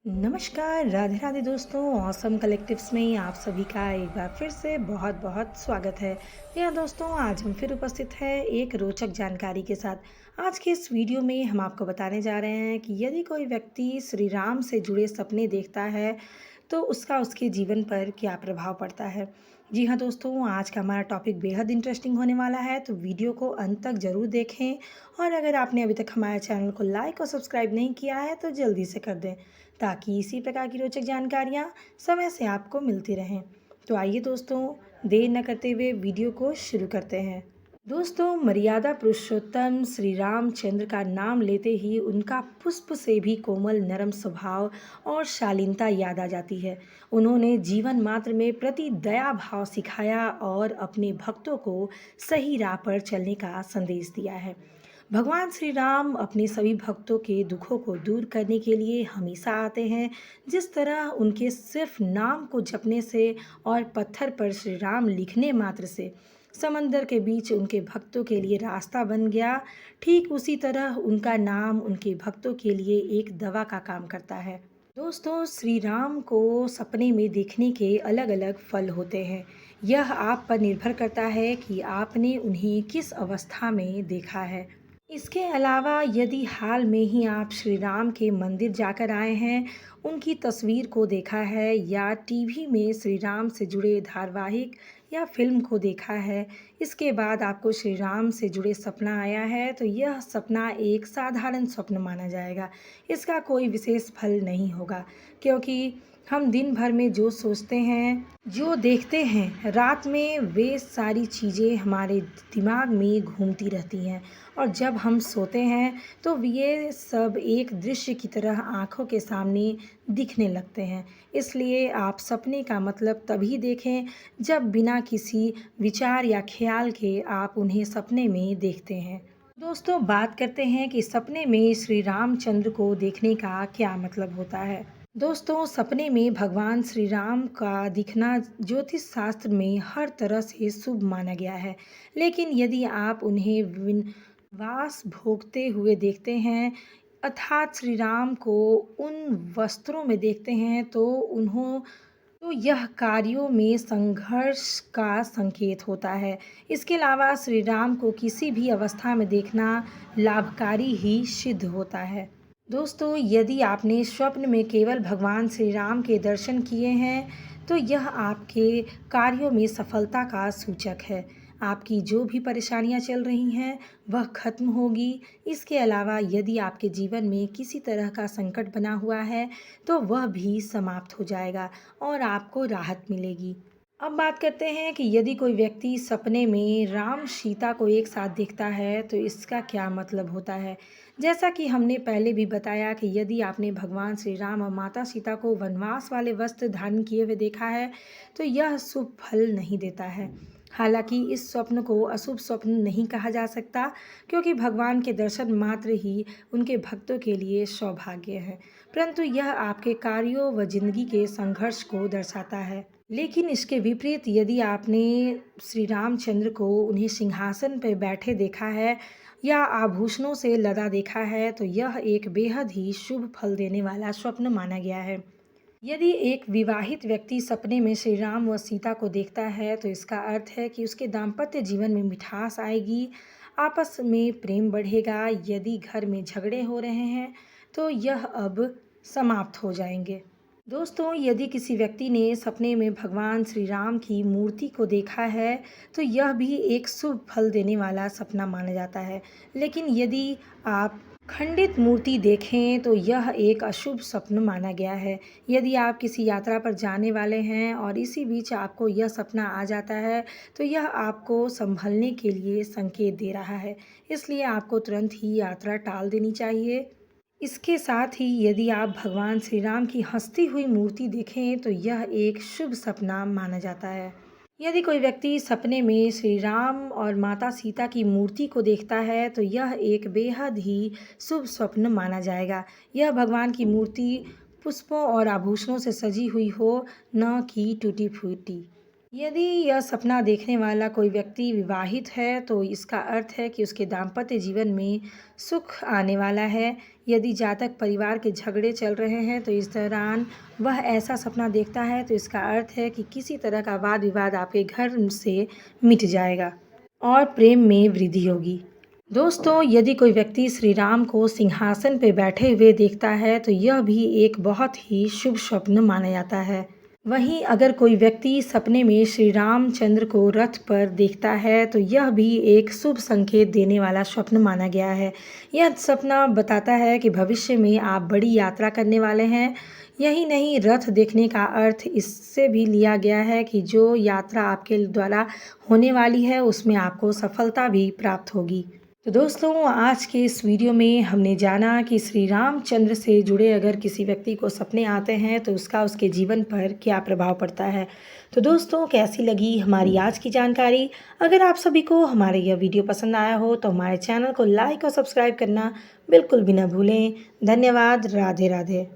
नमस्कार, राधे-राधे दोस्तों, awesome collectives में आप सभी का एक बार फिर से बहुत-बहुत स्वागत है। जी हाँ दोस्तों, आज हम फिर उपस्थित हैं एक रोचक जानकारी के साथ। आज के इस वीडियो में हम आपको बताने जा रहे हैं कि यदि कोई व्यक्ति श्री राम से जुड़े सपने देखता है, तो उसका उसके जीवन पर क्या प्रभाव पड़ता है। जी हाँ दोस्तों, आज का हमारा टॉपिक बेहद इंटरेस्टिंग होने वाला है, तो वीडियो को अंत तक ज़रूर देखें और अगर आपने अभी तक हमारे चैनल को लाइक और सब्सक्राइब नहीं किया है, तो जल्दी से कर दें। ताकि इसी प्रकार की रोचक जानकारियाँ समय से आपको मिलती रहें। तो आइए दोस्तों, देर न करते हुए वीडियो को शुरू करते हैं। दोस्तों, मर्यादा पुरुषोत्तम श्री रामचंद्र का नाम लेते ही उनका पुष्प से भी कोमल नरम स्वभाव और शालीनता याद आ जाती है। उन्होंने जीवन मात्र में प्रति दया भाव सिखाया और अपने भक्तों को सही राह पर चलने का संदेश दिया है। भगवान श्री राम अपने सभी भक्तों के दुखों को दूर करने के लिए हमेशा आते हैं। जिस तरह उनके सिर्फ नाम को जपने से और पत्थर पर श्री राम लिखने मात्र से समंदर के बीच उनके भक्तों के लिए रास्ता बन गया, ठीक उसी तरह उनका नाम उनके भक्तों के लिए एक दवा का काम करता है। दोस्तों, श्री राम को सपने में देखने के अलग अलग फल होते हैं। यह आप पर निर्भर करता है कि आपने उन्हें किस अवस्था में देखा है। इसके अलावा यदि हाल में ही आप श्री राम के मंदिर जाकर आए हैं, उनकी तस्वीर को देखा है या टीवी में श्री राम से जुड़े धारावाहिक या फ़िल्म को देखा है, इसके बाद आपको श्री राम से जुड़े सपना आया है, तो यह सपना एक साधारण स्वप्न माना जाएगा। इसका कोई विशेष फल नहीं होगा, क्योंकि हम दिन भर में जो सोचते हैं, जो देखते हैं, रात में वे सारी चीज़ें हमारे दिमाग में घूमती रहती हैं और जब हम सोते हैं तो ये सब एक दृश्य की तरह आँखों के सामने दिखने लगते हैं। इसलिए आप सपने का मतलब तभी देखें जब बिना किसी विचार या ख़्याल के आप उन्हें सपने में देखते हैं। दोस्तों, बात करते हैं कि सपने में श्री रामचंद्र को देखने का क्या मतलब होता है। दोस्तों, सपने में भगवान श्री राम का दिखना ज्योतिष शास्त्र में हर तरह से शुभ माना गया है। लेकिन यदि आप उन्हें वास भोगते हुए देखते हैं, अर्थात श्री राम को उन वस्त्रों में देखते हैं, तो यह कार्यों में संघर्ष का संकेत होता है। इसके अलावा श्री राम को किसी भी अवस्था में देखना लाभकारी ही सिद्ध होता है। दोस्तों, यदि आपने स्वप्न में केवल भगवान श्री राम के दर्शन किए हैं, तो यह आपके कार्यों में सफलता का सूचक है। आपकी जो भी परेशानियां चल रही हैं, वह खत्म होगी। इसके अलावा यदि आपके जीवन में किसी तरह का संकट बना हुआ है, तो वह भी समाप्त हो जाएगा और आपको राहत मिलेगी। अब बात करते हैं कि यदि कोई व्यक्ति सपने में राम सीता को एक साथ देखता है, तो इसका क्या मतलब होता है। जैसा कि हमने पहले भी बताया कि यदि आपने भगवान श्री राम और माता सीता को वनवास वाले वस्त्र धारण किए हुए देखा है, तो यह शुभ फल नहीं देता है। हालांकि इस स्वप्न को अशुभ स्वप्न नहीं कहा जा सकता, क्योंकि भगवान के दर्शन मात्र ही उनके भक्तों के लिए सौभाग्य है, परंतु यह आपके कार्यों व जिंदगी के संघर्ष को दर्शाता है। लेकिन इसके विपरीत यदि आपने श्री रामचंद्र को उन्हें सिंहासन पर बैठे देखा है या आभूषणों से लदा देखा है, तो यह एक बेहद ही शुभ फल देने वाला स्वप्न माना गया है। यदि एक विवाहित व्यक्ति सपने में श्री राम व सीता को देखता है, तो इसका अर्थ है कि उसके दाम्पत्य जीवन में मिठास आएगी, आपस में प्रेम बढ़ेगा। यदि घर में झगड़े हो रहे हैं, तो यह अब समाप्त हो जाएंगे। दोस्तों, यदि किसी व्यक्ति ने सपने में भगवान श्री राम की मूर्ति को देखा है, तो यह भी एक शुभ फल देने वाला सपना माना जाता है। लेकिन यदि आप खंडित मूर्ति देखें, तो यह एक अशुभ स्वप्न माना गया है। यदि आप किसी यात्रा पर जाने वाले हैं और इसी बीच आपको यह सपना आ जाता है, तो यह आपको संभलने के लिए संकेत दे रहा है। इसलिए आपको तुरंत ही यात्रा टाल देनी चाहिए। इसके साथ ही यदि आप भगवान श्री राम की हंसती हुई मूर्ति देखें, तो यह एक शुभ सपना माना जाता है। यदि कोई व्यक्ति सपने में श्री राम और माता सीता की मूर्ति को देखता है, तो यह एक बेहद ही शुभ स्वप्न माना जाएगा। यह भगवान की मूर्ति पुष्पों और आभूषणों से सजी हुई हो, न कि टूटी फूटी। यदि यह सपना देखने वाला कोई व्यक्ति विवाहित है, तो इसका अर्थ है कि उसके दाम्पत्य जीवन में सुख आने वाला है। यदि जातक परिवार के झगड़े चल रहे हैं, तो इस दौरान वह ऐसा सपना देखता है, तो इसका अर्थ है कि किसी तरह का वाद-विवाद आपके घर से मिट जाएगा और प्रेम में वृद्धि होगी। दोस्तों, यदि कोई व्यक्ति श्री राम को सिंहासन पे बैठे हुए देखता है, तो यह भी एक बहुत ही शुभ स्वप्न माना जाता है। वहीं अगर कोई व्यक्ति सपने में श्री रामचंद्र को रथ पर देखता है, तो यह भी एक शुभ संकेत देने वाला स्वप्न माना गया है। यह सपना बताता है कि भविष्य में आप बड़ी यात्रा करने वाले हैं। यही नहीं, रथ देखने का अर्थ इससे भी लिया गया है कि जो यात्रा आपके द्वारा होने वाली है, उसमें आपको सफलता भी प्राप्त होगी। तो दोस्तों, आज के इस वीडियो में हमने जाना कि श्री रामचंद्र से जुड़े अगर किसी व्यक्ति को सपने आते हैं, तो उसका उसके जीवन पर क्या प्रभाव पड़ता है। तो दोस्तों, कैसी लगी हमारी आज की जानकारी। अगर आप सभी को हमारा यह वीडियो पसंद आया हो, तो हमारे चैनल को लाइक और सब्सक्राइब करना बिल्कुल भी ना भूलें। धन्यवाद। राधे राधे।